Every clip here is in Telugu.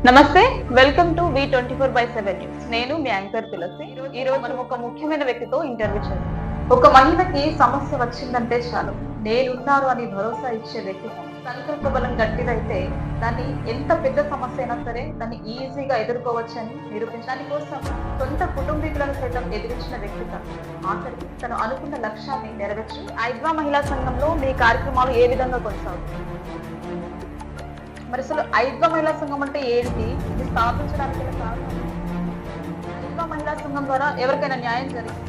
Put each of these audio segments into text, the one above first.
నమస్తే. Welcome to V24/7 news. నేను మీ యాంకర్ తులసి. ఈ రోజు మనం ఒక ముఖ్యమైన వ్యక్తితో ఇంటర్వ్యూ చేద్దాం. ఒక మహిళకి సమస్య వచ్చిందంటే చాలు, నేనున్నాను అని భరోసా ఇచ్చే వ్యక్తి. సంకల్ప బలం గట్టిదైతే దాన్ని ఎంత పెద్ద సమస్య అయినా సరే దాన్ని ఈజీగా ఎదుర్కోవచ్చని నిరూపించడానికి కోసం సొంత కుటుంబీకులను సైతం ఎదిరించిన వ్యక్తి ఆఖరికి తను అనుకున్న లక్ష్యాన్ని నెరవేర్చి ఐద్వా మహిళా సంఘంలో మీ కార్యక్రమాలు ఏ విధంగా కొనసాగుతాయి? మరి అసలు ఐద్వా మహిళా సంఘం అంటే ఏంటి? ఇది స్థాపించడానికి గల కారణం? ఐద్వా మహిళా సంఘం ద్వారా ఎవరికైనా న్యాయం జరిగింది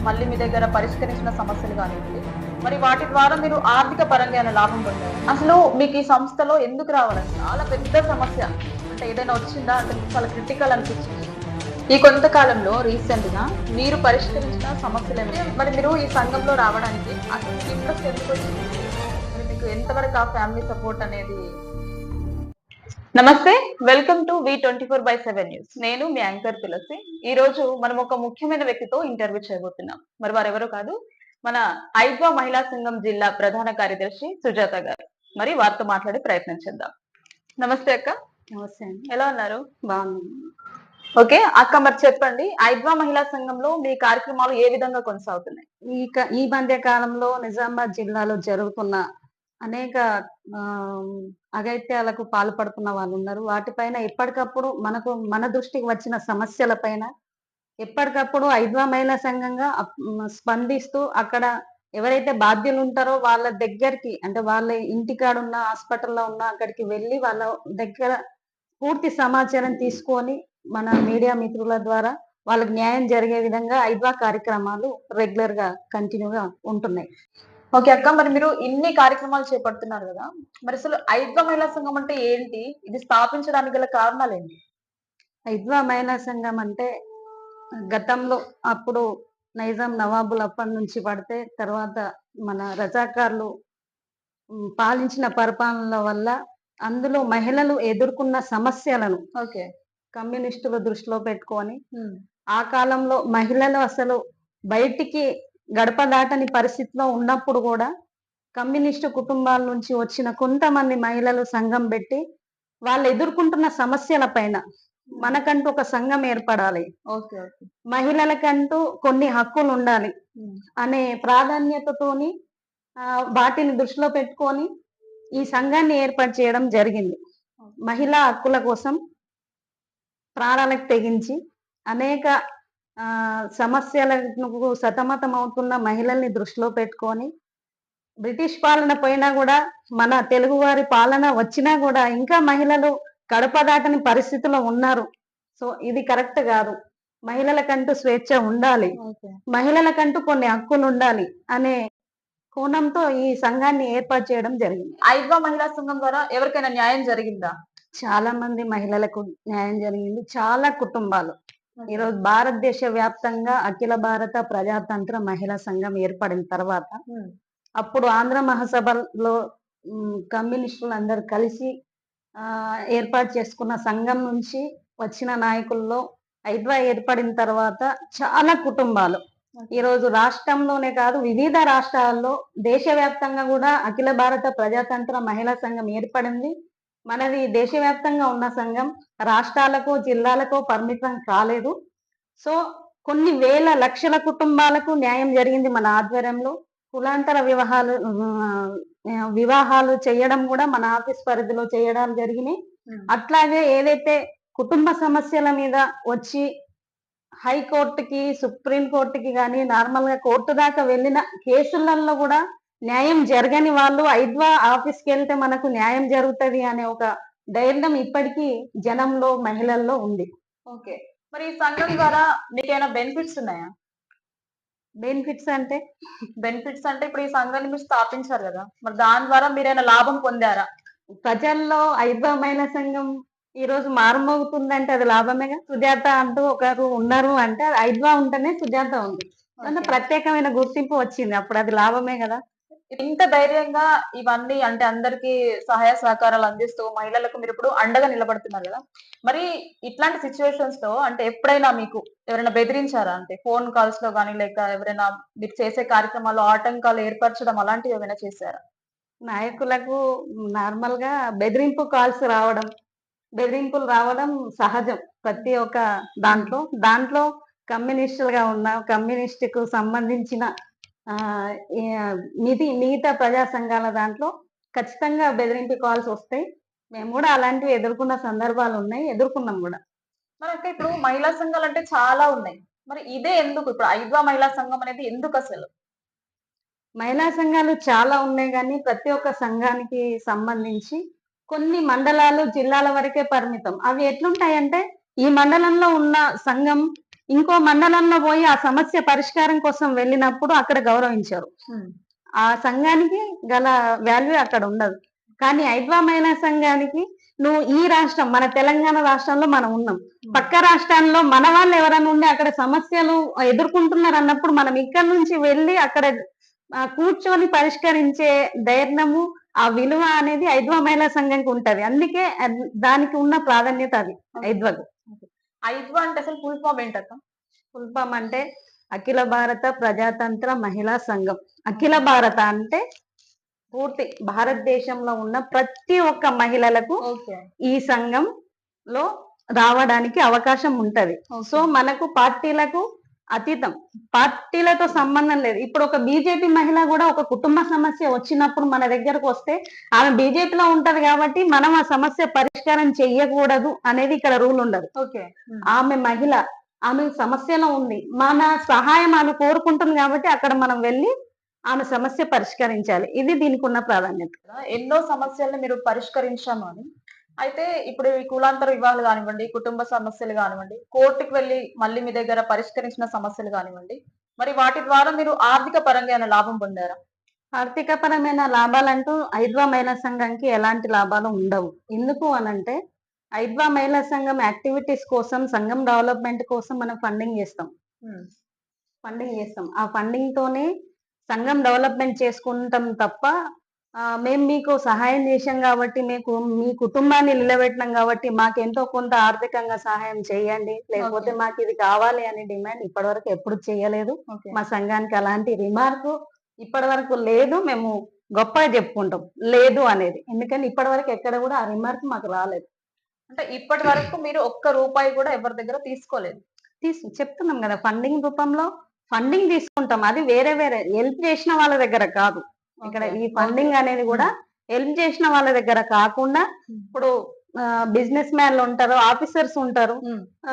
మళ్ళీ మీ దగ్గర పరిష్కరించిన సమస్యలు కానివ్వండి, మరి వాటి ద్వారా మీరు ఆర్థిక పరంగా ఏమైనా లాభం పొందారు? అసలు మీకు ఈ సంస్థలో ఎందుకు రావాలని చాలా పెద్ద సమస్య అంటే ఏదైనా వచ్చిందా అంటే చాలా క్రిటికల్ అనిపించింది ఈ కొంతకాలంలో రీసెంట్ గా మీరు పరిష్కరించిన సమస్యలు ఏమిటి? మరి మీరు ఈ సంఘంలో రావడానికి అసలు ఇంట్రెస్ట్ ఎందుకు వచ్చింది? మరి మీకు ఎంతవరకు ఆ ఫ్యామిలీ సపోర్ట్ అనేది? నమస్తే. Welcome to V24/7 news. నేను మీ యాంకర్ తులసి. ఈ రోజు మనం ఒక ముఖ్యమైన వ్యక్తితో ఇంటర్వ్యూ చేయబోతున్నాం. మరి వారెవరో కాదు, మన ఐద్వా మహిళా సంఘం జిల్లా ప్రధాన కార్యదర్శి సుజాత గారు. మరి వారితో మాట్లాడే ప్రయత్నం చేద్దాం. నమస్తే అక్క. నమస్తే అండి. ఎలా ఉన్నారు? బాగున్నాను. ఓకే అక్క, మరి చెప్పండి, ఐద్వా మహిళా సంఘంలో మీ కార్యక్రమాలు ఏ విధంగా కొనసాగుతున్నాయి? ఈ మధ్య కాలంలో నిజామాబాద్ జిల్లాలో జరుగుతున్న అనేక అఘాయిత్యాలకు పాల్పడుతున్న వాళ్ళు ఉన్నారు. వాటిపైన ఎప్పటికప్పుడు మన దృష్టికి వచ్చిన సమస్యల పైన ఎప్పటికప్పుడు ఐద్వా మహిళా సంఘంగా స్పందిస్తూ అక్కడ ఎవరైతే బాధ్యులు ఉంటారో వాళ్ళ దగ్గరికి, అంటే వాళ్ళ ఇంటికాడున్న హాస్పిటల్లో ఉన్న అక్కడికి వెళ్ళి వాళ్ళ దగ్గర పూర్తి సమాచారం తీసుకొని మన మీడియా మిత్రుల ద్వారా వాళ్ళకి న్యాయం జరిగే విధంగా ఐద్వా కార్యక్రమాలు రెగ్యులర్ గా కంటిన్యూగా ఉంటున్నాయి. ఓకే అక్క, మరి మీరు ఇన్ని కార్యక్రమాలు చేపడుతున్నారు కదా, మరి అసలు ఐద్వా మహిళా సంఘం అంటే ఏంటి? ఇది స్థాపించడానికి గల కారణాలు ఏంటి? ఐద్వా మహిళా సంఘం అంటే గతంలో అప్పుడు నైజాం నవాబులు అప్పటి నుంచి పడితే తర్వాత మన రజాకార్లు పాలించిన పరిపాలనల వల్ల అందులో మహిళలు ఎదుర్కొన్న సమస్యలను కమ్యూనిస్టులు దృష్టిలో పెట్టుకొని ఆ కాలంలో మహిళలు అసలు బయటికి గడప దాటని పరిస్థితిలో ఉన్నప్పుడు కూడా కమ్యూనిస్టు కుటుంబాల నుంచి వచ్చిన కొంతమంది మహిళలు సంఘం పెట్టి వాళ్ళు ఎదుర్కొంటున్న సమస్యల పైన మనకంటూ ఒక సంఘం ఏర్పడాలి, మహిళలకంటూ కొన్ని హక్కులు ఉండాలి అనే ప్రాధాన్యతతోని వాటిని దృష్టిలో పెట్టుకొని ఈ సంఘాన్ని ఏర్పాటు చేయడం జరిగింది. మహిళా హక్కుల కోసం ప్రాణాలకు తెగించి అనేక సమస్యలకు సతమతం అవుతున్న మహిళల్ని దృష్టిలో పెట్టుకొని బ్రిటిష్ పాలన పోయినా కూడా మన తెలుగువారి పాలన వచ్చినా కూడా ఇంకా మహిళలు గడప దాటని పరిస్థితిలో ఉన్నారు. సో ఇది కరెక్ట్ కాదు, మహిళలకంటూ స్వేచ్ఛ ఉండాలి, మహిళలకంటూ కొన్ని హక్కులు ఉండాలి అనే కోణంతో ఈ సంఘాన్ని ఏర్పాటు చేయడం జరిగింది. ఐద్వా మహిళా సంఘం ద్వారా ఎవరికైనా న్యాయం జరిగిందా? చాలా మంది మహిళలకు న్యాయం జరిగింది. చాలా కుటుంబాలు ఈరోజు భారతదేశ వ్యాప్తంగా అఖిల భారత ప్రజాతంత్ర మహిళా సంఘం ఏర్పడిన తర్వాత అప్పుడు ఆంధ్ర మహాసభలో కమ్యూనిస్టులు అందరు కలిసి ఏర్పాటు చేసుకున్న సంఘం నుంచి వచ్చిన నాయకుల్లో ఐద్వా ఏర్పడిన తర్వాత చాలా కుటుంబాలు ఈరోజు రాష్ట్రంలోనే కాదు వివిధ రాష్ట్రాల్లో దేశవ్యాప్తంగా కూడా అఖిల భారత ప్రజాతంత్ర మహిళా సంఘం ఏర్పడింది. మనది దేశవ్యాప్తంగా ఉన్న సంఘం రాష్ట్రాలకు జిల్లాలకు పరిమితం కాలేదు. సో కొన్ని వేల లక్షల కుటుంబాలకు న్యాయం జరిగింది మన ఆధ్వర్యంలో. కులాంతర వివాహాలు చేయడం కూడా మన ఆఫీస్ పరిధిలో చేయడం జరిగినాయి. అట్లాగే ఏదైతే కుటుంబ సమస్యల మీద వచ్చి హైకోర్టుకి సుప్రీం కోర్టుకి కానీ నార్మల్ గా కోర్టు దాకా వెళ్ళిన కేసులలో కూడా న్యాయం జరగని వాళ్ళు ఐద్వా ఆఫీస్కి వెళ్తే మనకు న్యాయం జరుగుతుంది అనే ఒక ధైర్యం ఇప్పటికీ జనంలో మహిళల్లో ఉంది. ఓకే, మరి ఈ సంఘం ద్వారా మీకు ఏమైనా బెనిఫిట్స్ ఉన్నాయా? బెనిఫిట్స్ అంటే ఇప్పుడు ఈ సంఘాన్ని మీరు స్థాపించారు కదా, మరి దాని ద్వారా మీరైనా లాభం పొందారా? ప్రజల్లో ఐద్వా మహిళా సంఘం ఈ రోజు మారుమోగుతుందంటే అది లాభమేగా. సుజాత అంటూ ఒకరు ఉన్నారు అంటే ఐద్వా ఉంటేనే సుజాత ఉంది, ప్రత్యేకమైన గుర్తింపు వచ్చింది, అప్పుడు అది లాభమే కదా. ఇంత ధైర్యంగా ఇవన్నీ అంటే అందరికి సహాయ సహకారాలు అందిస్తూ మహిళలకు మీరు ఇప్పుడు అండగా నిలబడుతున్నారు కదా, మరి ఇట్లాంటి సిచ్యువేషన్స్ లో అంటే ఎప్పుడైనా మీకు ఎవరైనా బెదిరించారా? అంటే ఫోన్ కాల్స్ లో కానీ లేక ఎవరైనా మీరు చేసే కార్యక్రమాల్లో ఆటంకాలు ఏర్పరచడం అలాంటివి ఏమైనా చేశారా? నాయకులకు నార్మల్ గా బెదిరింపు కాల్స్ రావడం, బెదిరింపులు రావడం సహజం ప్రతి ఒక్క దాంట్లో కమ్యూనిస్టులుగా ఉన్న కమ్యూనిస్ట్ కు సంబంధించిన ఆ మిగతా ప్రజా సంఘాల దాంట్లో ఖచ్చితంగా బెదిరింపు కాల్స్ వస్తాయి. మేము కూడా అలాంటివి ఎదుర్కొన్న సందర్భాలు ఉన్నాయి, ఎదుర్కొన్నాం కూడా. మనకి ఇప్పుడు మహిళా సంఘాలు అంటే చాలా ఉన్నాయి. మరి ఇదే ఎందుకు? ఇప్పుడు ఐద్వా మహిళా సంఘం అనేది ఎందుకు అసలు? మహిళా సంఘాలు చాలా ఉన్నాయి కానీ ప్రతి ఒక్క సంఘానికి సంబంధించి కొన్ని మండలాలు, జిల్లాల వరకే పరిమితం. అవి ఎట్లుంటాయంటే ఈ మండలంలో ఉన్న సంఘం ఇంకో మండలంలో పోయి ఆ సమస్య పరిష్కారం కోసం వెళ్ళినప్పుడు అక్కడ గౌరవించారు. ఆ సంఘానికి గల వాల్యూ అక్కడ ఉండదు. కానీ ఐద్వా మహిళా సంఘానికి నువ్వు ఈ రాష్ట్రం మన తెలంగాణ రాష్ట్రంలో మనం ఉన్నాం. పక్క రాష్ట్రాల్లో మన వాళ్ళు ఎవరైనా ఉండి అక్కడ సమస్యలు ఎదుర్కొంటున్నారు అన్నప్పుడు మనం ఇక్కడ నుంచి వెళ్ళి అక్కడ కూర్చొని పరిష్కరించే ధైర్యము, ఆ విలువ అనేది ఐద్వా మహిళా సంఘంకి ఉంటది. అందుకే దానికి ఉన్న ప్రాధాన్యత అది ఐద్వకు. ఐద్వా అంటే అసలు ఫుల్ ఫామ్ ఏంటక్క? ఫుల్ ఫామ్ అంటే అఖిల భారత ప్రజాతంత్ర మహిళా సంఘం. అఖిల భారత అంటే పూర్తి భారతదేశంలో ఉన్న ప్రతి ఒక్క మహిళలకు ఈ సంఘంలో రావడానికి అవకాశం ఉంటది. సో మనకు పార్టీలకు అతీతం, పార్టీలతో సంబంధం లేదు. ఇప్పుడు ఒక బీజేపీ మహిళ కూడా ఒక కుటుంబ సమస్య వచ్చినప్పుడు మన దగ్గరకు వస్తే ఆమె బీజేపీలో ఉంటది కాబట్టి మనం ఆ సమస్య పరిష్కారం చెయ్యకూడదు అనేది ఇక్కడ రూల్ ఉండదు. ఆమె మహిళ, ఆమె సమస్యలో ఉంది, మన సహాయం ఆమె కోరుకుంటుంది కాబట్టి అక్కడ మనం వెళ్ళి ఆమె సమస్య పరిష్కరించాలి. ఇది దీనికి ఉన్న ప్రాధాన్యత. ఎన్నో సమస్యలను మీరు పరిష్కరించాము అని. అయితే ఇప్పుడు ఈ కులాంతర వివాహాలు కానివ్వండి, కుటుంబ సమస్యలు కానివ్వండి, కోర్టుకు వెళ్ళి మళ్ళీ మీ దగ్గర పరిష్కరించిన సమస్యలు కానివ్వండి, మరి వాటి ద్వారా మీరు ఆర్థిక పరంగా ఏమైనా లాభం పొందారా? ఆర్థిక పరమైన లాభాలంటూ ఐద్వా మహిళా సంఘానికి ఎలాంటి లాభాలు ఉండవు. ఎందుకు అనంటే ఐద్వా మహిళా సంఘం యాక్టివిటీస్ కోసం, సంఘం డెవలప్మెంట్ కోసం మనం ఫండింగ్ చేస్తాం. ఆ ఫండింగ్ తోనే సంఘం డెవలప్మెంట్ చేసుకుంటాం తప్ప మేము మీకు సహాయం చేశాం కాబట్టి, మీకు మీ కుటుంబాన్ని నిలబెట్టినాం కాబట్టి మాకు ఎంతో కొంత ఆర్థికంగా సహాయం చేయండి, లేకపోతే మాకు ఇది కావాలి అనే డిమాండ్ ఇప్పటి వరకు ఎప్పుడు చేయలేదు. మా సంఘానికి అలాంటి రిమార్క్ ఇప్పటి వరకు లేదు. మేము గొప్పగా చెప్పుకుంటాం లేదు అనేది, ఎందుకని ఇప్పటి వరకు ఎక్కడ కూడా ఆ రిమార్క్ మాకు రాలేదు. అంటే ఇప్పటి వరకు మీరు ఒక్క రూపాయి కూడా ఎవరి దగ్గర తీసుకోలేదు? చెప్తున్నాం కదా, ఫండింగ్ రూపంలో ఫండింగ్ తీసుకుంటాం. అది వేరే వేరే హెల్ప్ చేసిన వాళ్ళ దగ్గర కాదు. ఇక్కడ ఈ ఫండింగ్ అనేది కూడా హెల్ప్ చేసిన వాళ్ళ దగ్గర కాకుండా, ఇప్పుడు బిజినెస్ మ్యాన్లు ఉంటారు, ఆఫీసర్స్ ఉంటారు.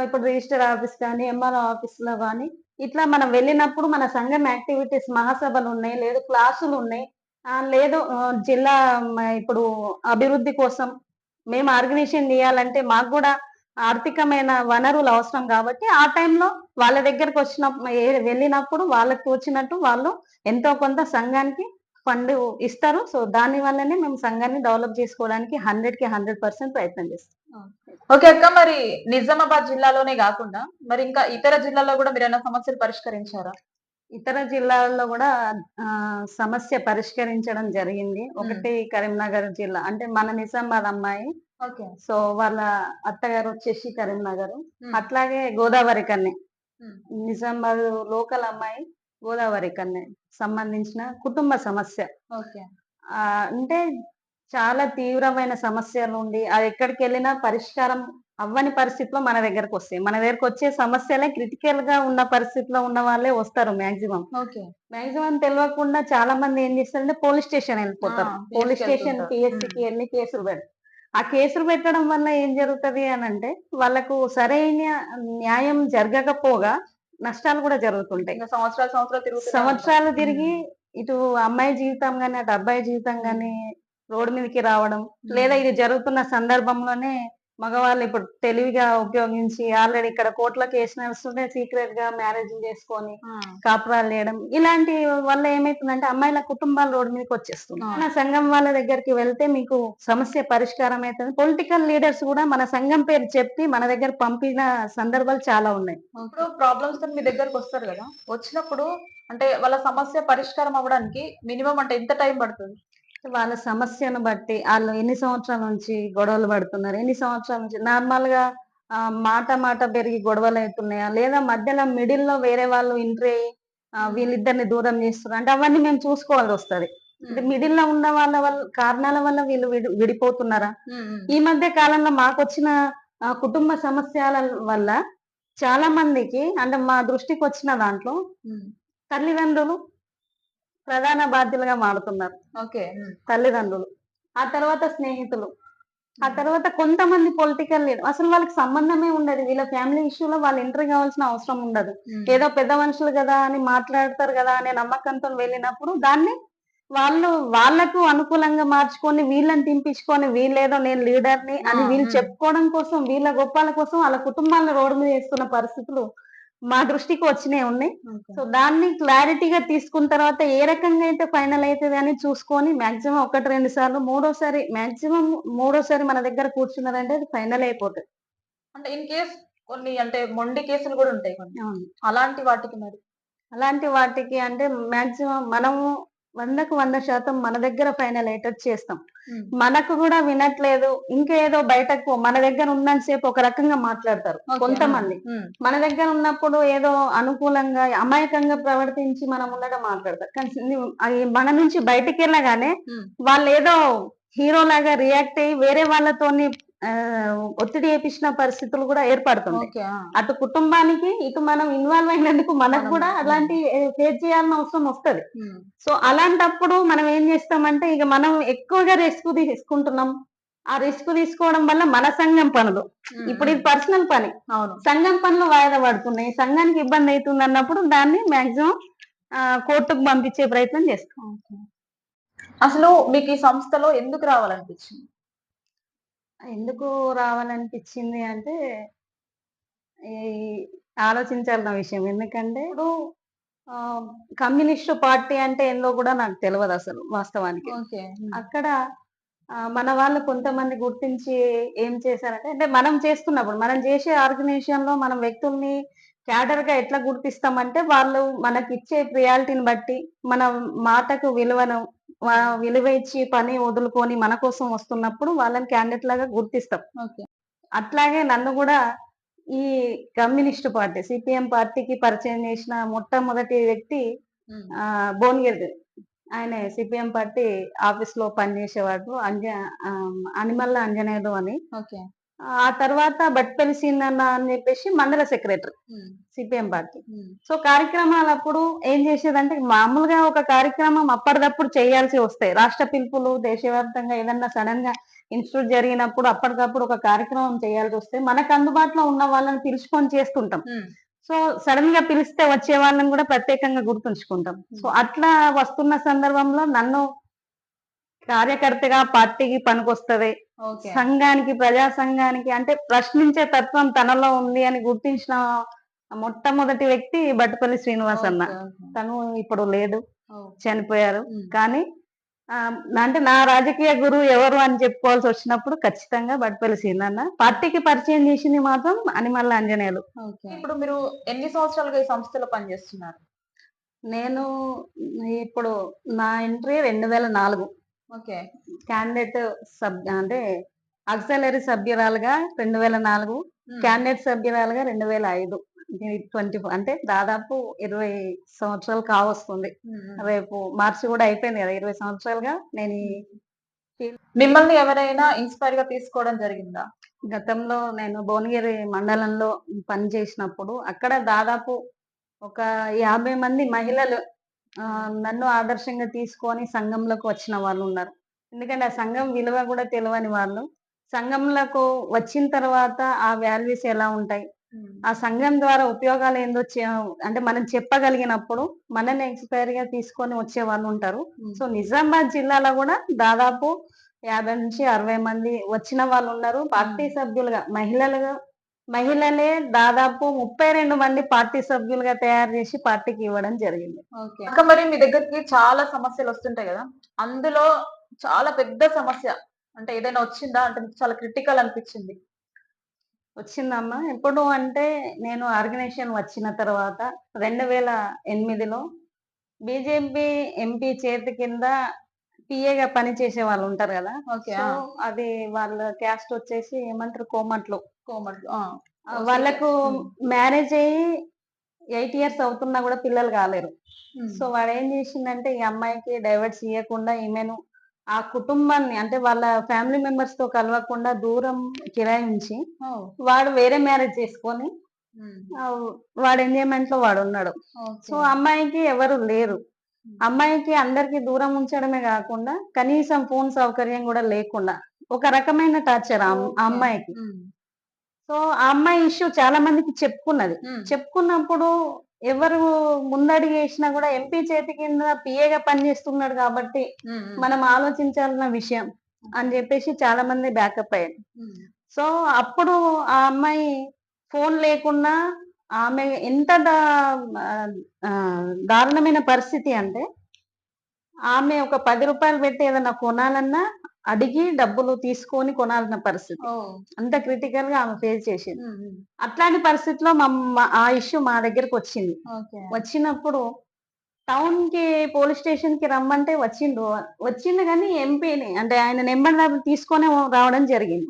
ఇప్పుడు రిజిస్టర్ ఆఫీస్ కానీ, ఎంఆర్ఓ ఆఫీస్ లో కానీ ఇట్లా మనం వెళ్ళినప్పుడు మన సంఘం యాక్టివిటీస్, మహాసభలు ఉన్నాయి, లేదు క్లాసులు ఉన్నాయి, లేదు జిల్లా ఇప్పుడు అభివృద్ధి కోసం మేము ఆర్గనైజేషన్ చేయాలంటే మాకు కూడా ఆర్థికమైన వనరులు అవసరం కాబట్టి ఆ టైంలో వాళ్ళ దగ్గరకు వెళ్ళినప్పుడు వాళ్ళకి తోచినట్టు వాళ్ళు ఎంతో కొంత సంఘానికి ఫండ్ ఇస్తారు. సో దాని వల్లనే మేము సంఘాన్ని డెవలప్ చేసుకోవడానికి 100% ప్రయత్నం చేస్తాం. ఓకే అక్క, మరి నిజామాబాద్ జిల్లాలోనే కాకుండా మరి ఇంకా ఇతర జిల్లాల్లో కూడా మీరు ఏమైనా సమస్యలు పరిష్కరించారా? ఇతర జిల్లాల్లో కూడా సమస్య పరిష్కరించడం జరిగింది. ఒకటి కరీంనగర్ జిల్లా, అంటే మన నిజామాబాద్ అమ్మాయి, సో వాళ్ళ అత్తగారు వచ్చేసి కరీంనగర్. అట్లాగే గోదావరి కన్నే, నిజామాబాద్ లోకల్ అమ్మాయి గోదావరి కన్నే సంబంధించిన కుటుంబ సమస్య. అంటే చాలా తీవ్రమైన సమస్యలు ఉండి అది ఎక్కడికి వెళ్ళినా పరిష్కారం అవ్వని పరిస్థితిలో మన దగ్గరకు వస్తాయి. మన దగ్గరకు వచ్చే సమస్యలే క్రిటికల్ గా ఉన్న పరిస్థితిలో ఉన్న వాళ్ళే వస్తారు మాక్సిమం. తెలియకుండా చాలా మంది ఏం చేస్తారంటే పోలీస్ స్టేషన్ వెళ్ళిపోతారు. పోలీస్ స్టేషన్ పిఎస్సికి వెళ్ళి కేసులు పెడతారు. ఆ కేసులు పెట్టడం వల్ల ఏం జరుగుతుంది అని అంటే వాళ్ళకు సరైన న్యాయం జరగకపోగా నష్టాలు కూడా జరుగుతుంటాయి. సంవత్సరాలు తిరిగి ఇటు అమ్మాయి జీవితం గాని, అటు అబ్బాయి జీవితం గాని రోడ్డు మీదకి రావడం, లేదా ఇది జరుగుతున్న సందర్భంలోనే మగవాళ్ళు ఇప్పుడు తెలివిగా ఉపయోగించి ఆల్రెడీ ఇక్కడ కోర్టులో కేసు నడుస్తుంటే సీక్రెట్ గా మ్యారేజ్ చేసుకొని కాపురాలు చేయడం, ఇలాంటి వల్ల ఏమైతుందంటే అమ్మాయిల కుటుంబాలు రోడ్డు మీదకి వచ్చేస్తుంది. మన సంఘం వాళ్ళ దగ్గరికి వెళ్తే మీకు సమస్య పరిష్కారం అవుతుంది. పొలిటికల్ లీడర్స్ కూడా మన సంఘం పేరు చెప్పి మన దగ్గర పంపిన సందర్భాలు చాలా ఉన్నాయి. ఇప్పుడు ప్రాబ్లమ్స్ మీ దగ్గరకు వస్తారు కదా, వచ్చినప్పుడు అంటే వాళ్ళ సమస్య పరిష్కారం అవ్వడానికి మినిమం అంటే ఎంత టైం పడుతుంది? వాళ్ళ సమస్యను బట్టి, వాళ్ళు ఎన్ని సంవత్సరాల నుంచి గొడవలు పడుతున్నారు, ఎన్ని సంవత్సరాల నుంచి నార్మల్ గా మాట పెరిగి గొడవలు అవుతున్నాయా, లేదా మధ్యలో మిడిల్ లో వేరే వాళ్ళు ఎంట్రీ అయ్యి వీళ్ళిద్దరిని దూరం చేస్తున్నారు అంటే అవన్నీ మేము చూసుకోవాల్సి వస్తుంది. మిడిల్ లో ఉన్న వాళ్ళ కారణాల వల్ల వీళ్ళు విడిపోతున్నారా? ఈ మధ్య కాలంలో మాకొచ్చిన కుటుంబ సమస్యల వల్ల చాలా మందికి అంటే మా దృష్టికి వచ్చిన దాంట్లో తల్లిదండ్రులు ప్రధాన బాధ్యులుగా మారుతున్నారు. ఓకే. తల్లిదండ్రులు, ఆ తర్వాత స్నేహితులు, ఆ తర్వాత కొంతమంది పొలిటికల్ లీడర్, అసలు వాళ్ళకి సంబంధమే ఉండదు. వీళ్ళ ఫ్యామిలీ ఇష్యూలో వాళ్ళు ఎంట్రీ కావాల్సిన అవసరం ఉండదు. ఏదో పెద్ద మనుషులు కదా అని మాట్లాడతారు కదా అనే నమ్మకంతో వెళ్ళినప్పుడు దాన్ని వాళ్ళకు అనుకూలంగా మార్చుకొని వీళ్ళని తింపించుకొని వీళ్ళేదో నేను లీడర్ని అని వీళ్ళు చెప్పుకోవడం కోసం, వీళ్ళ గొప్పల కోసం వాళ్ళ కుటుంబాలను రోడ్డు మీద వేస్తున్న పరిస్థితులు మా దృష్టికి వచ్చినాయి ఉన్నాయి. సో దాన్ని క్లారిటీగా తీసుకున్న తర్వాత ఏ రకంగా అయితే ఫైనల్ అవుతుంది అని చూసుకొని మాక్సిమం 1-2 సార్లు, మూడోసారి మన దగ్గర కూర్చున్నారంటే అది ఫైనల్ అయిపోతుంది. అంటే ఇన్ కేస్ కొన్ని అంటే మొండి కేసులు కూడా ఉంటాయి కొన్ని. అలాంటి వాటికి అంటే మాక్సిమం మనము 100% మన దగ్గర ఫైనల్ అయ్యేటట్టు చేస్తాం. మనకు కూడా వినట్లేదు, ఇంకా ఏదో బయటకు మన దగ్గర ఉన్నంతసేపు ఒక రకంగా మాట్లాడతారు కొంతమంది. మన దగ్గర ఉన్నప్పుడు ఏదో అనుకూలంగా అమాయకంగా ప్రవర్తించి మనం ఉండడం మాట్లాడతారు. కానీ మన నుంచి బయటికి వెళ్ళగానే వాళ్ళు ఏదో హీరో లాగా రియాక్ట్ అయ్యి వేరే వాళ్ళతోని ఒత్తిడి చేపించిన పరిస్థితులు కూడా ఏర్పడుతుంది. అటు కుటుంబానికి ఇటు మనం ఇన్వాల్వ్ అయినందుకు మనకు కూడా అలాంటి ఫేస్ చేయాల్సిన అవసరం వస్తుంది. సో అలాంటప్పుడు మనం ఏం చేస్తామంటే ఇక మనం ఎక్కువగా రిస్క్ తీసుకుంటున్నాం. ఆ రిస్క్ తీసుకోవడం వల్ల మన సంఘం పనులు, ఇప్పుడు ఇది పర్సనల్ పని, సంఘం పనులు వాయిదా పడుతున్నాయి, సంఘానికి ఇబ్బంది అవుతుంది అన్నప్పుడు దాన్ని మాక్సిమం కోర్టుకు పంపించే ప్రయత్నం చేస్తాం. అసలు మీకు ఈ సంస్థలో ఎందుకు రావాలనిపించింది? ఎందుకు రావాలనిపించింది అంటే ఈ ఆలోచించాల్సిన విషయం. ఎందుకంటే ఇప్పుడు కమ్యూనిస్టు పార్టీ అంటే ఏందో కూడా నాకు తెలియదు అసలు వాస్తవానికి. అక్కడ మన వాళ్ళు కొంతమంది గుర్తించి ఏం చేశారంటే, అంటే మనం చేస్తున్నప్పుడు మనం చేసే ఆర్గనైజేషన్ లో మనం వ్యక్తుల్ని క్యాడర్ గా ఎట్లా గుర్తిస్తామంటే వాళ్ళు మనకి ఇచ్చే ప్రియారిటీని బట్టి మన మాటకు విలువ ఇచ్చి పని వదులుకొని మన కోసం వస్తున్నప్పుడు వాళ్ళని క్యాండిడేట్ లాగా గుర్తిస్తాం. అట్లాగే నన్ను కూడా ఈ కమ్యూనిస్ట్ పార్టీ సిపిఎం పార్టీకి పరిచయం చేసిన మొట్టమొదటి వ్యక్తి భువనగిరి. ఆయన సిపిఎం పార్టీ ఆఫీస్ లో పనిచేసేవాడు, అనిమల్ల అంజనేయులు అని. ఆ తర్వాత బట్పల్లి సీనన్న అని చెప్పేసి మండల సెక్రటరీ సిపిఎం పార్టీ. సో కార్యక్రమాలప్పుడు ఏం చేసేదంటే మామూలుగా ఒక కార్యక్రమం అప్పటిదప్పుడు చేయాల్సి వస్తాయి. రాష్ట్ర పిలుపులు, దేశవ్యాప్తంగా ఏదన్నా సడన్ గా ఇన్స్టిట్యూట్ జరిగినప్పుడు అప్పటికప్పుడు ఒక కార్యక్రమం చేయాల్సి వస్తే మనకు అందుబాటులో ఉన్న వాళ్ళని పిలుచుకొని చేస్తుంటాం. సో సడన్ గా పిలిస్తే వచ్చే వాళ్ళని కూడా ప్రత్యేకంగా గుర్తుంచుకుంటాం. సో అట్లా వస్తున్న సందర్భంలో నన్ను కార్యకర్తగా పార్టీకి పనికొస్తది, సంఘానికి, ప్రజా సంఘానికి అంటే ప్రశ్నించే తత్వం తనలో ఉంది అని గుర్తించిన మొట్టమొదటి వ్యక్తి బట్టుపల్లి శ్రీనివాస్ అన్న. తను ఇప్పుడు లేడు, చనిపోయారు. కానీ అంటే నా రాజకీయ గురువు ఎవరు అని చెప్పుకోవాల్సి వచ్చినప్పుడు ఖచ్చితంగా బట్పల్లి సీనన్న. పార్టీకి పరిచయం చేసింది మాత్రం అనిమల్ల అంజనేయులు. ఇప్పుడు మీరు ఎన్ని సంవత్సరాలుగా ఈ సంస్థలో పనిచేస్తున్నారు? నేను ఇప్పుడు నా ఎంట్రీ 2004. క్యాండిడేట్ అంటే ఆక్సిలరీ సభ్యురాలుగా 2004, క్యాండిడేట్ సభ్యురాలుగా 2005. 20 అంటే దాదాపు 20 సంవత్సరాలు కావస్తుంది. రేపు మార్చి కూడా అయిపోయింది కదా 20 సంవత్సరాలుగా నేను. మిమ్మల్ని ఎవరైనా ఇన్స్పైర్ గా తీసుకోవడం జరిగిందా? గతంలో నేను భువనగిరి మండలంలో పనిచేసినప్పుడు అక్కడ దాదాపు ఒక 50 మంది మహిళలు నన్ను ఆదర్శంగా తీసుకొని సంఘంలోకి వచ్చిన వాళ్ళు ఉన్నారు. ఎందుకంటే ఆ సంఘం విలువ కూడా తెలియని వాళ్ళు సంఘంలోకి వచ్చిన తర్వాత ఆ వాల్యూస్ ఎలా ఉంటాయి, ఆ సంఘం ద్వారా ఉపయోగాలు ఏందో అంటే మనం చెప్పగలిగినప్పుడు మనల్ని ఎక్స్పైర్ గా తీసుకొని వచ్చే వాళ్ళు ఉంటారు. సో నిజామాబాద్ జిల్లాలో కూడా దాదాపు 50 నుంచి 60 మంది వచ్చిన వాళ్ళు ఉన్నారు. పార్టీ సభ్యులుగా మహిళలే దాదాపు 32 మంది పార్టీ సభ్యులుగా తయారు చేసి పార్టీకి ఇవ్వడం జరిగింది. మరి మీ దగ్గరికి చాలా సమస్యలు వస్తుంటాయి కదా, అందులో చాలా పెద్ద సమస్య అంటే ఏదైనా వచ్చిందా? అంటే చాలా క్రిటికల్ అనిపించింది? వచ్చిందమ్మా. ఎప్పుడు అంటే నేను ఆర్గనైజేషన్ వచ్చిన తర్వాత 2008లో బీజేపీ ఎంపీ చేతి కింద పిఏగా పని చేసే వాళ్ళు ఉంటారు కదా. అది వాళ్ళ క్యాస్ట్ వచ్చేసి ఏమంటారు, కోమట్లు. వాళ్ళకు మ్యారేజ్ అయ్యి 8 ఇయర్స్ అవుతున్నా కూడా పిల్లలు కాలేరు. సో వాడు ఏం చేసిండంటే ఈ అమ్మాయికి డైవర్స్ ఇవ్వకుండా ఈమెను ఆ కుటుంబాన్ని అంటే వాళ్ళ ఫ్యామిలీ మెంబర్స్ తో కలవకుండా దూరం కిరాయి ఉంచి వాడు వేరే మ్యారేజ్ చేసుకొని ఆ, వాడు ఎంజాయ్మెంట్ లో వాడు ఉన్నాడు. సో అమ్మాయికి ఎవరు లేరు. అమ్మాయికి అందరికి దూరం ఉంచడమే కాకుండా కనీసం ఫోన్ సౌకర్యం కూడా లేకుండా ఒక రకమైన టార్చర్ ఆ అమ్మాయికి. సో ఆ అమ్మాయి ఇష్యూ చాలా మందికి చెప్పుకున్నది. చెప్పుకున్నప్పుడు ఎవరు ముందడుగు వేసినా కూడా ఎంపీ చేతి కింద పిఏగా పనిచేస్తున్నాడు కాబట్టి మనం ఆలోచించాల్సిన విషయం అని చెప్పేసి చాలా మంది బ్యాకప్ అయ్యారు. సో అప్పుడు ఆ అమ్మాయి ఫోన్ లేకుండా ఆమె ఎంత ఆ, దారుణమైన పరిస్థితి అంటే ఆమె ఒక 10 రూపాయలు పెట్టి ఏదైనా కొనాలన్నా అడిగి డబ్బులు తీసుకొని కొనాల్సిన పరిస్థితి. అంత క్రిటికల్ గా ఆమె ఫేస్ చేసింది. అట్లాంటి పరిస్థితిలో ఆ ఇష్యూ మా దగ్గరకు వచ్చింది. వచ్చినప్పుడు టౌన్ కి పోలీస్ స్టేషన్ కి రమ్మంటే వచ్చిండు కానీ ఎంపీని అంటే ఆయన నెంబర్ తీసుకొని రావడం జరిగింది.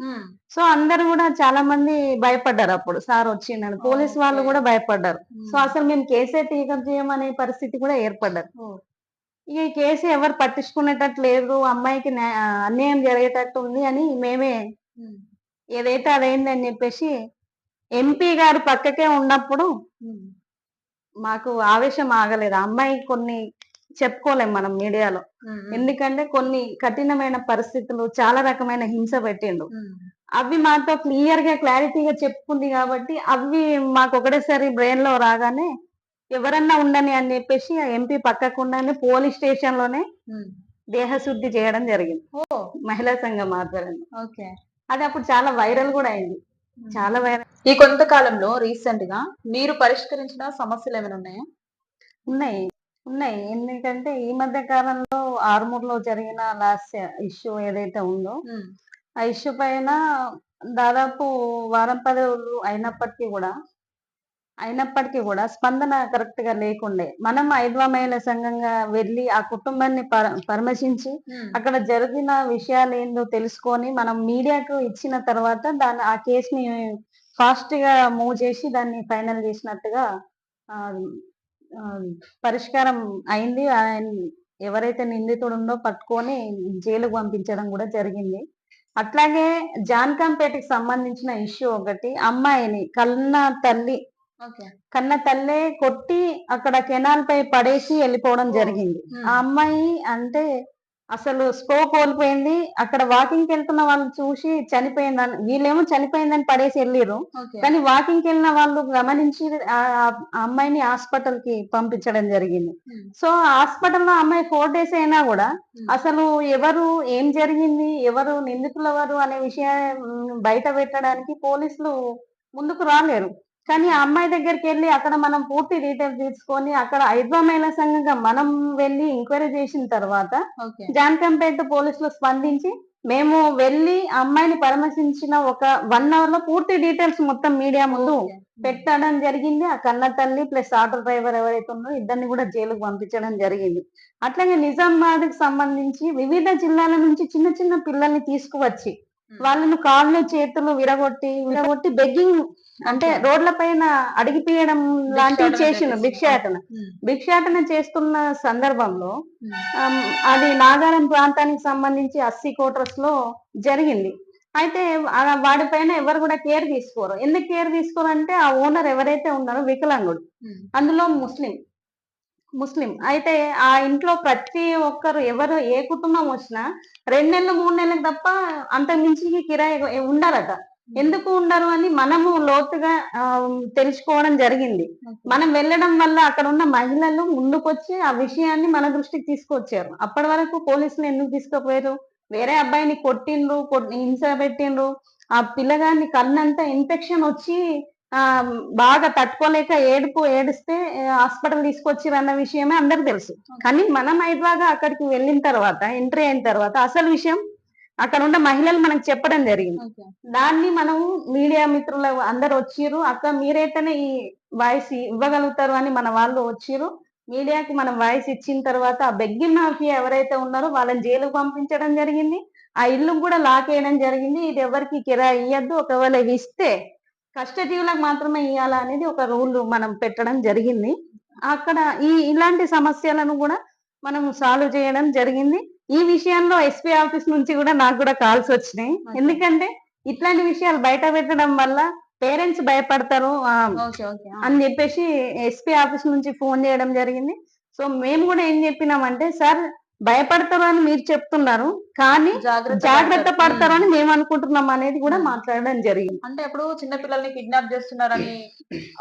సో అందరు కూడా చాలా మంది భయపడ్డారు. అప్పుడు సార్ వచ్చిండని పోలీస్ వాళ్ళు కూడా భయపడ్డారు. సో అసలు మేము కేసే టేకప్ చేయమనే పరిస్థితి కూడా ఏర్పడ్డారు. ఈ కేసు ఎవరు పట్టించుకునేటట్టు లేదు, అమ్మాయికి అన్యాయం జరిగేటట్టు ఉంది అని మేమే ఏదైతే అదైంది అని చెప్పేసి ఎంపీ గారు పక్కకే ఉన్నప్పుడు మాకు ఆవేశం ఆగలేదు. అమ్మాయి కొన్ని చెప్పుకోలేం మనం మీడియాలో, ఎందుకంటే కొన్ని కఠినమైన పరిస్థితులు చాలా రకమైన హింస పెట్టిండు. అవి మాతో క్లియర్ గా క్లారిటీగా చెప్పుకుంది కాబట్టి అవి మాకు ఒకటేసారి బ్రెయిన్ లో రాగానే ఎవరన్నా ఉండని అని చెప్పేసి ఆ ఎంపీ పక్కకుండానే పోలీస్ స్టేషన్ లోనే దేహశుద్ధి చేయడం జరిగింది మహిళా సంఘం ఆధ్వర్యంలో. అది అప్పుడు చాలా వైరల్ కూడా అయింది. చాలా వైరల్. ఈ కొంతకాలంలో రీసెంట్ గా మీరు పరిష్కరించిన సమస్యలు ఏమైనా ఉన్నాయా? ఉన్నాయి ఉన్నాయి ఎందుకంటే ఈ మధ్య కాలంలో ఆర్మూర్లో జరిగిన లాస్ట్ ఇష్యూ ఏదైతే ఉందో ఆ ఇష్యూ పైన దాదాపు వారం 10 రోజులు అయినప్పటికీ కూడా స్పందన కరెక్ట్ గా లేకుండే మనం ఐద్వా మహిళా సంఘంగా వెళ్ళి ఆ కుటుంబాన్ని పరామర్శించి అక్కడ జరిగిన విషయాలు ఏందో తెలుసుకొని మనం మీడియాకు ఇచ్చిన తర్వాత ఆ కేసుని ఫాస్ట్ గా మూవ్ చేసి దాన్ని ఫైనల్ చేసినట్టుగా ఆ, ఆ, పరిష్కారం అయింది. ఎవరైతే నిందితుడు ఉందో పట్టుకొని జైలుకు పంపించడం కూడా జరిగింది. అట్లాగే జాన్కంపేటకి సంబంధించిన ఇష్యూ ఒకటి, అమ్మాయిని కన్న తల్లే కొట్టి అక్కడ కెనాల్ పై పడేసి వెళ్ళిపోవడం జరిగింది. ఆ అమ్మాయి అంటే అసలు స్పో కోల్పోయింది. అక్కడ వాకింగ్ వెళ్తున్న వాళ్ళు చూసి చనిపోయిందని, వీళ్ళేమో చనిపోయిందని పడేసి వెళ్ళిరు, కానీ వాకింగ్ వెళ్ళిన వాళ్ళు గమనించి ఆ అమ్మాయిని హాస్పిటల్ కి పంపించడం జరిగింది. సో హాస్పిటల్లో అమ్మాయి 4 days అయినా కూడా అసలు ఎవరు ఏం జరిగింది, ఎవరు నిందితులు ఎవరు అనే విషయం బయట పెట్టడానికి పోలీసులు ముందుకు రాలేరు. కానీ ఆ అమ్మాయి దగ్గరికి వెళ్ళి అక్కడ మనం పూర్తి డీటెయిల్స్ తీసుకొని అక్కడ ఐద్వా మహిళా సంఘంగా మనం వెళ్ళి ఎంక్వైరీ చేసిన తర్వాత జాన్కంపేట పోలీసులు స్పందించి మేము వెళ్ళి అమ్మాయిని పరామర్శించిన ఒక 1 hour లో పూర్తి డీటెయిల్స్ మొత్తం మీడియా ముందు పెట్టడం జరిగింది. ఆ కన్న తల్లి ప్లస్ ఆటో డ్రైవర్ ఎవరైతే ఉన్నారో ఇద్దరిని కూడా జైలుకు పంపించడం జరిగింది. అట్లాగే నిజామాబాద్ కి సంబంధించి వివిధ జిల్లాల నుంచి చిన్న చిన్న పిల్లల్ని తీసుకువచ్చి వాళ్ళను కాళ్ళు చేతులు విరగొట్టి బెగ్గింగ్ అంటే రోడ్ల పైన అడిగిపియడం లాంటివి చేసిండు. భిక్షాటన చేస్తున్న సందర్భంలో అది నాగారం ప్రాంతానికి సంబంధించి 80 కోటర్స్ లో జరిగింది. అయితే వాడిపైన ఎవరు కూడా కేర్ తీసుకోరు. ఎందుకు కేర్ తీసుకోరు అంటే ఆ ఓనర్ ఎవరైతే ఉన్నారో వికలాంగుడు, అందులో ముస్లిం అయితే ఆ ఇంట్లో ప్రతి ఒక్కరు ఎవరు ఏ కుటుంబం వచ్చినా 2 నెలలు 3 నెలలకు తప్ప అంత మించి కిరాయి ఉండాలట. ఎందుకు ఉండరు అని మనము లోతుగా తెలుసుకోవడం జరిగింది. మనం వెళ్ళడం వల్ల అక్కడ ఉన్న మహిళలు ముందుకొచ్చి ఆ విషయాన్ని మన దృష్టికి తీసుకొచ్చారు. అప్పటి వరకు పోలీసులు ఎందుకు తీసుకుపోయారు? వేరే అబ్బాయిని కొట్టిండ్రు, హింస పెట్టిండ్రు, ఆ పిల్లగాన్ని కన్నంతా ఇన్ఫెక్షన్ వచ్చి బాగా తట్టుకోలేక ఏడిస్తే హాస్పిటల్ తీసుకొచ్చిర్రు అన్న విషయమే అందరికి తెలుసు. కానీ మనం ఐద్వాగా అక్కడికి వెళ్ళిన తర్వాత ఎంట్రీ అయిన తర్వాత అసలు విషయం అక్కడ ఉన్న మహిళలు మనకు చెప్పడం జరిగింది. దాన్ని మనం మీడియా మిత్రులు అందరు వచ్చిర్రు, అక్క మీరైతేనే ఈ వాయిస్ ఇవ్వగలుగుతారు అని మన వాళ్ళు వచ్చిర్రు. మీడియాకి మనం వాయిస్ ఇచ్చిన తర్వాత ఆ బెగ్గింగ్ మాఫియా ఎవరైతే ఉన్నారో వాళ్ళని జైలుకు పంపించడం జరిగింది. ఆ ఇల్లు కూడా లాక్ వేయడం జరిగింది. ఇది ఎవరికి కిరాయి ఇయ్యద్దు, ఒకవేళ ఇస్తే కష్టజీవులకు మాత్రమే ఇవ్వాలా అనేది ఒక రూల్ మనం పెట్టడం జరిగింది. అక్కడ ఇలాంటి సమస్యలను కూడా మనం సాల్వ్ చేయడం జరిగింది. ఈ విషయంలో ఎస్పీ ఆఫీస్ నుంచి కూడా నాకు కూడా కాల్స్ వచ్చినాయి. Okay. ఎందుకంటే ఇట్లాంటి విషయాలు బయట పెట్టడం వల్ల పేరెంట్స్ భయపడతారు ఓకే ఓకే అని చెప్పేసి ఎస్పీ ఆఫీస్ నుంచి ఫోన్ చేయడం జరిగింది. సో మేము కూడా ఏం చెప్పినామంటే, సార్ భయపడతారు అని మీరు చెప్తున్నారు, కానీ జాగ్రత్త పడతారు అని మేము అనుకుంటున్నాం అనేది కూడా మాట్లాడడం జరిగింది. అంటే ఇప్పుడు చిన్న పిల్లల్ని కిడ్నాప్ చేస్తున్నారని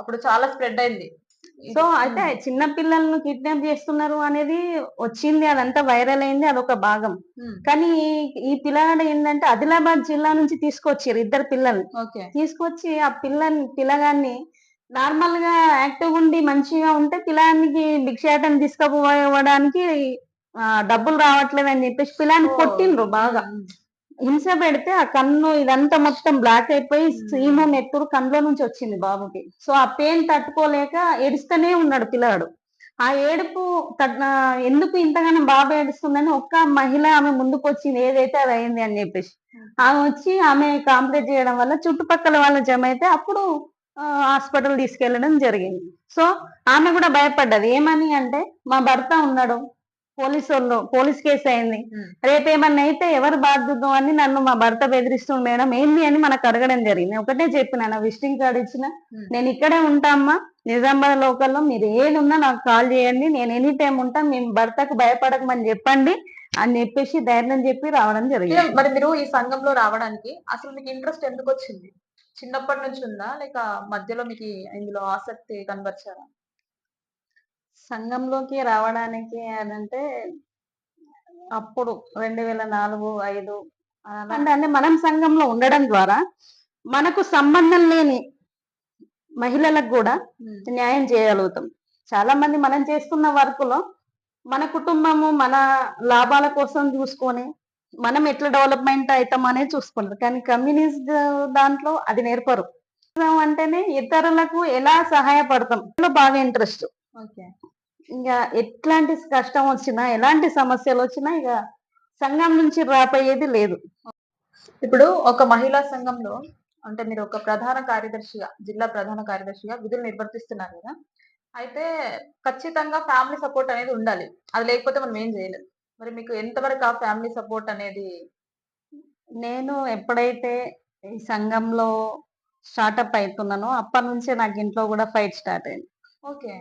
అప్పుడు చాలా స్ప్రెడ్ అయింది. సో అయితే చిన్న పిల్లలను కిడ్నాప్ చేస్తున్నారు అనేది వచ్చింది, అదంతా వైరల్ అయింది, అదొక భాగం. కానీ ఈ పిల్లగాడు ఏంటంటే ఆదిలాబాద్ జిల్లా నుంచి తీసుకొచ్చారు ఇద్దరు పిల్లల్ని. ఓకే తీసుకొచ్చి ఆ పిల్లగాన్ని నార్మల్ గా యాక్టివ్ ఉండి మంచిగా ఉంటే పిల్లానికి భిక్షాటన తీసుకుపోవడానికి డబ్బులు రావట్లేదు అని చెప్పేసి పిల్లాన్ని కొట్టిండ్రు బాగా. హింస పెడితే ఆ కన్ను ఇదంతా మొత్తం బ్లాక్ అయిపోయి సీము నెత్తురు కన్నులో నుంచి వచ్చింది బాబుకి. సో ఆ పెయిన్ తట్టుకోలేక ఏడుస్తూనే ఉన్నాడు పిల్లాడు. ఆ ఏడుపు ఎందుకు ఇంతగానో బాబు ఏడుస్తుందని ఒక్క మహిళ ఆమె ముందుకు వచ్చింది, ఏదైతే అది అయింది అని చెప్పేసి. ఆమె వచ్చి ఆమె కాంప్లీట్ చేయడం వల్ల చుట్టుపక్కల వాళ్ళు జమ అయితే అప్పుడు హాస్పిటల్ తీసుకెళ్లడం జరిగింది. సో ఆమె కూడా భయపడ్డది. ఏమని అంటే, మా భర్త ఉన్నాడు, పోలీస్ కేసు అయింది, రేపేమన్నా అయితే ఎవరు బాధ్యత అని నన్ను మా భర్త బెదిరిస్తుంది మేడం, ఏంది అని మనకు అడగడం జరిగింది. ఒకటే చెప్పిన, నా విజిటింగ్ కార్డు ఇచ్చిన, నేను ఇక్కడే ఉంటామ్మా నిజామాబాద్ లోకల్లో, మీరు ఏదున్నా నాకు కాల్ చేయండి, నేను ఎనీ టైం ఉంటాను, మేము భర్తకు భయపడకమని చెప్పండి అని చెప్పేసి ధైర్యం చెప్పి రావడం జరిగింది. మరి మీరు ఈ సంఘంలో రావడానికి అసలు మీకు ఇంట్రెస్ట్ ఎందుకు వచ్చింది? చిన్నప్పటి నుంచి ఉందా, లేక మధ్యలో మీకు ఇందులో ఆసక్తి కనబరిచారా? సంఘంలోకి రావడానికి అనంటే అప్పుడు 2004, 5 అంటే మనం సంఘంలో ఉండడం ద్వారా మనకు సంబంధం లేని మహిళలకు కూడా న్యాయం చేయగలుగుతాం. చాలా మంది మనం చేస్తున్న వర్క్ లో మన కుటుంబము మన లాభాల కోసం చూసుకొని మనం ఎట్లా డెవలప్మెంట్ అవుతాం అనేది చూసుకుంటారు, కానీ కమ్యూనిస్ట్ దాంట్లో అది నేర్పరు. అంటేనే ఇతరులకు ఎలా సహాయపడతాం బాగా ఇంట్రెస్ట్. ఓకే, ఇంకా ఎట్లాంటి కష్టం వచ్చినా ఎలాంటి సమస్యలు వచ్చినా ఇక సంఘం నుంచి రాపోయేది లేదు. ఇప్పుడు ఒక మహిళా సంఘంలో అంటే మీరు ఒక ప్రధాన కార్యదర్శిగా, జిల్లా ప్రధాన కార్యదర్శిగా విధులు నిర్వర్తిస్తున్నారు కదా, అయితే ఖచ్చితంగా ఫ్యామిలీ సపోర్ట్ అనేది ఉండాలి. అది లేకపోతే మనం ఏం చేయలేదు. మరి మీకు ఎంతవరకు ఆ ఫ్యామిలీ సపోర్ట్ అనేది? నేను ఎప్పుడైతే ఈ సంఘంలో స్టార్ట్అప్ అవుతున్నానో అప్పటి నుంచే నాకు ఇంట్లో కూడా ఫైట్ స్టార్ట్ అయింది. ఓకే,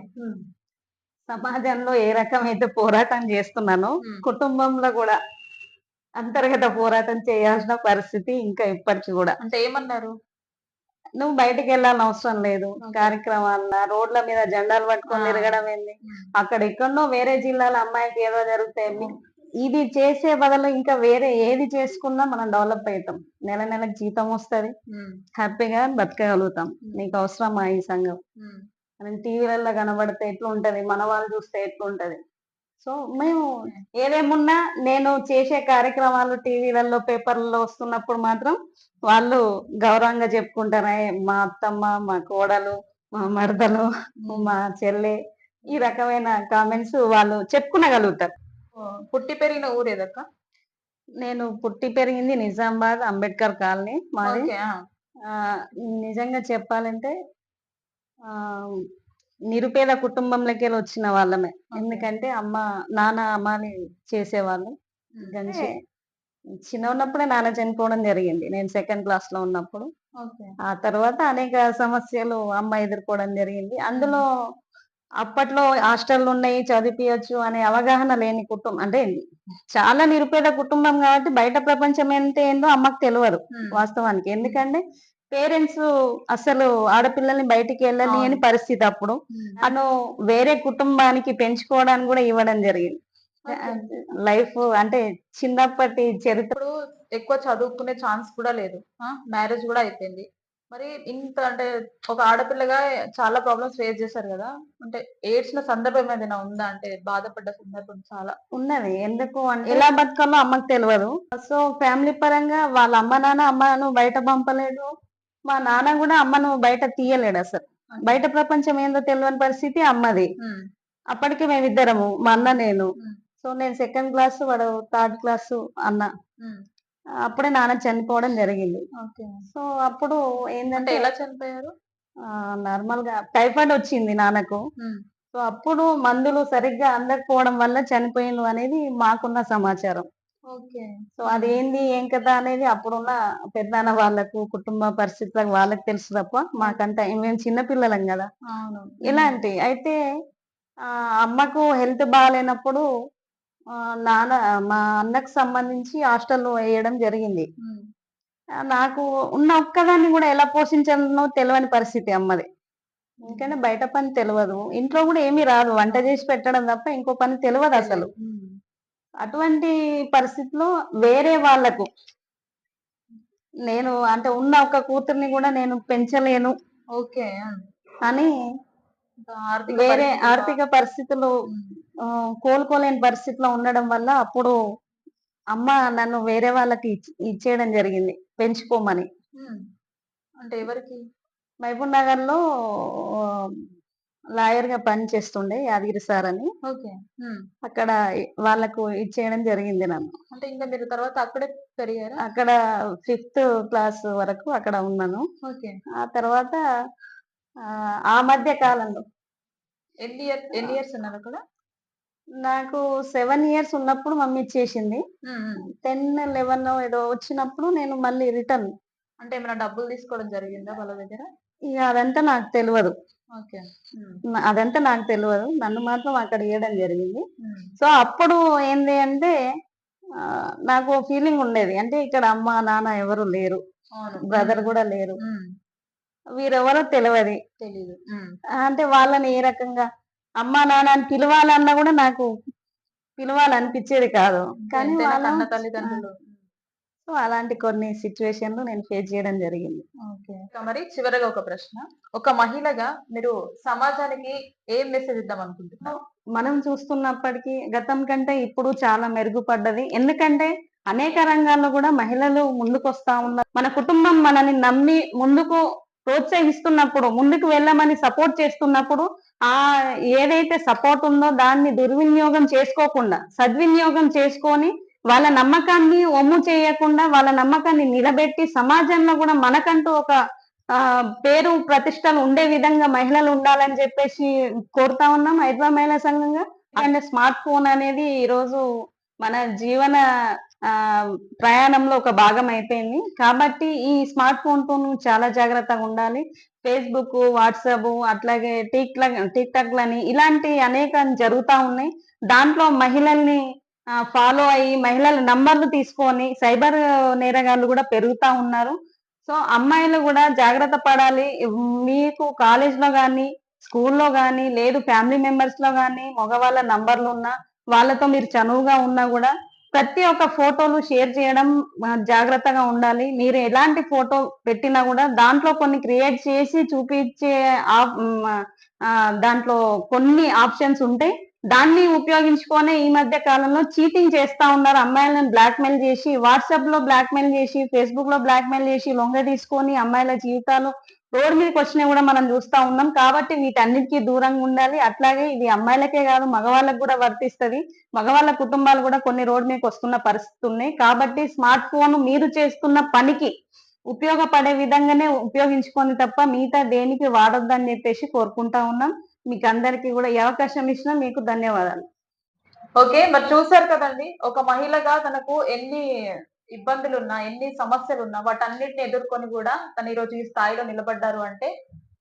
సమాజంలో ఏ రకమైతే పోరాటం చేస్తున్నానో కుటుంబంలో కూడా అంతర్గత పోరాటం చేయాల్సిన పరిస్థితి ఇంకా ఇప్పటికి కూడా. అంటే ఏమన్నారు? నువ్వు బయటికి వెళ్ళాలని అవసరం లేదు, కార్యక్రమాల రోడ్ల మీద జెండాలు పట్టుకొని తిరగడం ఏంది, అక్కడ ఎక్కడో వేరే జిల్లాల అమ్మాయికి ఏదో జరుగుతాయి, ఇది చేసే బదులు ఇంకా వేరే ఏది చేసుకున్నా మనం డెవలప్ అవుతాం, నెలకు జీతం వస్తుంది, హ్యాపీగా బతకగలుగుతాం. నీకు అవసరమా ఈ సంఘం? మనం టీవీలలో కనబడితే ఎట్లా ఉంటది, మన వాళ్ళు చూస్తే ఎట్లా ఉంటది. సో మేము ఏదేమున్నా నేను చేసే కార్యక్రమాలు టీవీలలో పేపర్లలో వస్తున్నప్పుడు మాత్రం వాళ్ళు గౌరవంగా చెప్పుకుంటారా, మా అత్తమ్మ, మా కోడలు, మా మరదలు, మా చెల్లె, ఈ రకమైన కామెంట్స్ వాళ్ళు చెప్పుకునగలుగుతారు. పుట్టి పెరిగిన ఊరేదక్క? నేను పుట్టి పెరిగింది నిజామాబాద్ అంబేద్కర్ కాలనీ మాది. నిజంగా చెప్పాలంటే నిరుపేద కుటుంబంలోకి వచ్చిన వాళ్ళమే. ఎందుకంటే నాన్న అమ్మాని చేసేవాళ్ళు. చిన్న ఉన్నప్పుడే నాన్న చనిపోవడం జరిగింది, నేను 2nd క్లాస్ లో ఉన్నప్పుడు. ఆ తర్వాత అనేక సమస్యలు అమ్మ ఎదుర్కోవడం జరిగింది. అందులో అప్పట్లో హాస్టల్ ఉన్నాయి, చదివించచ్చు అనే అవగాహన లేని కుటుంబం, అంటే చాలా నిరుపేద కుటుంబం కాబట్టి బయట ప్రపంచం ఏందో అమ్మకు తెలియదు వాస్తవానికి. ఎందుకంటే పేరెంట్స్ అసలు ఆడపిల్లల్ని బయటికి వెళ్ళని అని పరిస్థితి అప్పుడు. అను వేరే కుటుంబానికి పెంచుకోవడానికి కూడా ఇవ్వడం జరిగింది. లైఫ్ అంటే చిన్నప్పటి చరిత్ర. ఎక్కువ చదువుకునే ఛాన్స్ కూడా లేదు, మ్యారేజ్ కూడా అయిపోయింది. మరి ఇంత అంటే ఒక ఆడపిల్లగా చాలా ప్రాబ్లమ్స్ ఫేస్ చేశారు కదా, అంటే ఏడ్చిన సందర్భం ఏదైనా ఉందా? అంటే బాధపడ్డ సందర్భం చాలా ఉన్నది. ఎందుకు అంటే ఎలా బతకాలో అమ్మకు తెలియదు. సో ఫ్యామిలీ పరంగా వాళ్ళ అమ్మను బయట పంపలేదు, మా నాన్న కూడా అమ్మను బయట తీయలేడు అసలు. బయట ప్రపంచం ఏందో తెలియని పరిస్థితి అమ్మది. అప్పటికి మేమిద్దరము, మా అన్న నేను. సో నేను 2nd క్లాస్, వాడు 3rd క్లాస్ అన్న. అప్పుడే నాన్న చనిపోవడం జరిగింది. ఓకే. సో అప్పుడు అంటే ఏందంటే ఎలా చనిపోయారు? నార్మల్ గా టైఫాయిడ్ వచ్చింది నాన్నకు. హ్మ్. సో అప్పుడు మందులు సరిగ్గా అందకపోవడం వల్ల చనిపోయిండు అనేది మాకున్న సమాచారం. ఓకే. సో అదేంది ఏం కథ అనేది అప్పుడున్న పెద్దనాన్న వాళ్ళకు, కుటుంబ పరిస్థితులకు వాళ్ళకి తెలుసు తప్ప మాకంతా మేము చిన్న పిల్లలం గదా! అవును. ఇలాంటి అయితే అమ్మకు హెల్త్ బాలేనప్పుడు నాన్న మా అన్నకు సంబంధించి హాస్టల్‌లో ఎయడం జరిగింది. హ్మ్. నాకు ఉన్న ఒక్కదాన్ని గూడా ఎలా పోషించాలనో తెలవని పరిస్థితి అమ్మది. ఎందుకంటే బయట పని తెలవదు. ఇంట్లో గూడా ఏమీ రాదు. వంట జేసి పెట్టడం తప్ప ఇంకో పని తెలవదసలు. హ్మ్. అటువంటి పరిస్థితిలో వేరే వాళ్ళకు నేను అంటే ఉన్న ఒక కూతుర్ని గూడా నేను పెంచలేను ఓకే. అని ఆర్థిక వేరే పరిస్థితులు ఆర్థిక పరిస్థితులు హ్మ్. కోలుకోలేని పరిస్థితిలో ఉండడం వల్ల అప్పుడు అమ్మ నన్ను వేరే వాళ్ళకి ఇచ్చేయడం జరిగింది పెంచుకోమని. హ్మ్. అంటే ఎవరికి? మహబూబ్ నగర్‌లో లాయర్‌గా పనిచేస్తుండే యాదగిరి సార్ అని. ఓకే. హ్మ్. అక్కడ వాళ్ళకు ఇచ్చేయడం జరిగింది నన్ను. అంటే ఇంకా మీరు తర్వాత అక్కడే పెరిగారా? అక్కడ ఫిఫ్త్ క్లాస్ వరకు అక్కడ ఉన్నాను. ఓకే. ఆ తర్వాత ఆ మధ్య కాలంలో ఎన్ని ఇయర్స్ ఉన్నారక్కడ? నాకు 7 ఇయర్స్ ఉన్నప్పుడు మమ్మీ ఇచ్చేసింది. హ్మ్. హ్మ్. 10, 11 ఏదో వచ్చినప్పుడు నేను మళ్ళీ రిటర్న్. అంటే ఏమైనా డబ్బులు తీసుకోవడం జరిగిందా వాళ్ళ దగ్గర? ఇగ అదంతా నాకు తెలవదు. ఓకే. హ్మ్. అదంతా నాకు తెలవదు. నన్ను మాత్రం అక్కడ ఇయ్యడం జరిగింది. హ్మ్. సో, అప్పుడు ఏంది అంటే నాకు ఫీలింగ్ ఉండేది. అంటే ఇక్కడ అమ్మ, నాన్న ఎవరు లేరు. అవును. బ్రదర్ హ్మ్. గూడా లేరు. హ్మ్. వీరెవరో తెలవది. తెలీదు. హ్మ్. అంటే వాళ్ళని ఏ రకంగా అమ్మ, నాన్న అని పిలవాలన్నా గూడా నాకు పిలవాలనిపిచ్చేది కాదు. అంతే కానీ ఎంతైనా వాళ్ళు కన్న ఆ! తల్లిదండ్రులు. సో, అలాంటి కొన్ని సిట్యుయేషన్‌లు నేను ఫేస్ చేయడం జరిగింది. ఓకే. ఇంకా మరి చివరగా ఒక ప్రశ్న. ఒక మహిళగా మీరు సమాజానికి ఏం మెసేజ్ ఇద్దామనుకుంటున్నారు? మనం చూస్తున్నప్పటికీ గతం కంటే ఇప్పుడు చాలా మెరుగుపడ్డది. ఎందుకంటే అనేక రంగాల్లో గూడా మహిళలు ముందుకొస్తా ఉన్నారు. మన కుటుంబం మనని నమ్మి ముందుకు ప్రోత్సహిస్తున్నప్పుడు, ముందుకు వెళ్ళమని సపోర్ట్ చేస్తున్నప్పుడు ఏదైతే సపోర్ట్ ఉందో దాన్ని దుర్వినియోగం చేసుకోకుండా, సద్వినియోగం చేసుకొని వాళ్ళ నమ్మకాన్ని ఒమ్ము చేయకుండా, వాళ్ళ నమ్మకాన్ని నిలబెట్టి సమాజంలో గూడా మనకంటూ ఒక పేరు ప్రతిష్టలు ఉండే విధంగా మహిళలు ఉండాలని జెప్పేసి కోరుతా ఉన్నాం హైదరాబాద్ మహిళా సంఘంగా. అంటే స్మార్ట్ ఫోన్ అనేది ఈరోజు మన జీవన ప్రయాణంలో ఒక భాగం అయిపోయింది. కాబట్టి ఈ స్మార్ట్ ఫోన్‌తో చాలా జాగ్రత్తగా ఉండాలి. ఫేస్‌బుక్, వాట్సాప్ అట్లాగే టిక్‌టాక్‌లని ఇలాంటి అనేకం జరుగుతా ఉన్నాయి. దాంట్లో మహిళల్ని ఫాలో అయ్యి మహిళల నంబర్‌లు తీసుకొని సైబర్ నేరగాళ్ళు గూడా పెరుగుతా ఉన్నారు. సో, అమ్మాయిలు గూడా జాగ్రత్త పడాలి. మీకు కాలేజ్‌లో గాని, స్కూల్‌లో గాని, లేదు ఫ్యామిలీ మెంబర్స్‌లో గాని మగవాళ్ళ నంబర్‌లున్నా, వాళ్ళతో మీరు చనువుగా ఉన్నా గూడా ప్రతి ఒక్క ఫోటోలు షేర్ చేయడం జాగ్రత్తగా ఉండాలి. మీరు ఎలాంటి ఫోటో పెట్టినా గూడా దాంట్లో కొన్ని క్రియేట్ చేసి చూపించే దాంట్లో కొన్ని ఆప్షన్స్ ఉంటాయి. దాన్ని ఉపయోగించుకొనే ఈ మధ్య కాలంలో చీటింగ్ చేస్తా ఉన్నారు. అమ్మాయిలను బ్లాక్‌మెయిల్ జేసి, వాట్సాప్‌లో బ్లాక్‌మెయిల్ జేసి, ఫేస్‌బుక్‌లో బ్లాక్‌మెయిల్ జేసి, లొంగ తీసుకొని అమ్మాయిల జీవితాలు రోడ్ మీదకొచ్చినయి గూడా మనం జూస్తా ఉన్నాం. కాబట్టి వీటన్నిటికి దూరంగా ఉండాలి. అట్లాగే ఇది అమ్మాయిలకే గాదు మగవాళ్ళకి గూడా వర్తిస్తది. మగవాళ్ళ కుటుంబాలు గూడా కొన్ని రోడ్ మీదకొస్తున్న పరిస్థితులున్నాయి. కాబట్టి స్మార్ట్ ఫోన్ మీరు చేస్తున్న పనికి ఉపయోగపడే విధంగానే ఉపయోగించుకోండి తప్ప మిగతా దేనికి వాడొద్దని జెప్పేసి కోరుకుంటా ఉన్నాం. మీకందరికీ గూడా ఈ అవకాశం ఇచ్చిన మీకు ధన్యవాదాలు. ఓకే. మరి చూసారు కదండీ! ఒక మహిళగా తనకు ఎన్ని ఇబ్బందులున్నా, ఎన్ని సమస్యలున్నా వాటన్నిటిని ఎదుర్కొని గూడా తను ఈరోజు ఈ స్థాయిలో నిలబడ్డారు అంటే,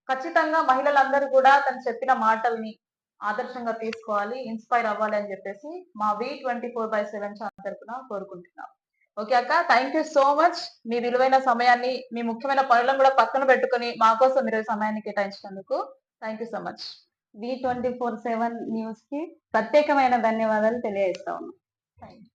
ఖచ్చితంగా మహిళలందరూ కూడా తను చెప్పిన మాటల్ని ఆదర్శంగా తీసుకోవాలి, ఇన్‌స్పైర్ అవ్వాలి అని జెప్పేసి మా V24/7 ఛానల్ తరపున కోరుకుంటున్నాం. ఓకే అక్క. Thank you so much. మీ విలువైన సమయాన్ని, మీ ముఖ్యమైన పనులను గూడా పక్కన పెట్టుకొని మా కోసం మీరు సమయాన్ని కేటాయించినందుకు thank you so much. V24/7 న్యూస్‌కి ప్రత్యేకమైన ధన్యవాదాలు తెలియజేస్తా ఉన్నాం. Thank you.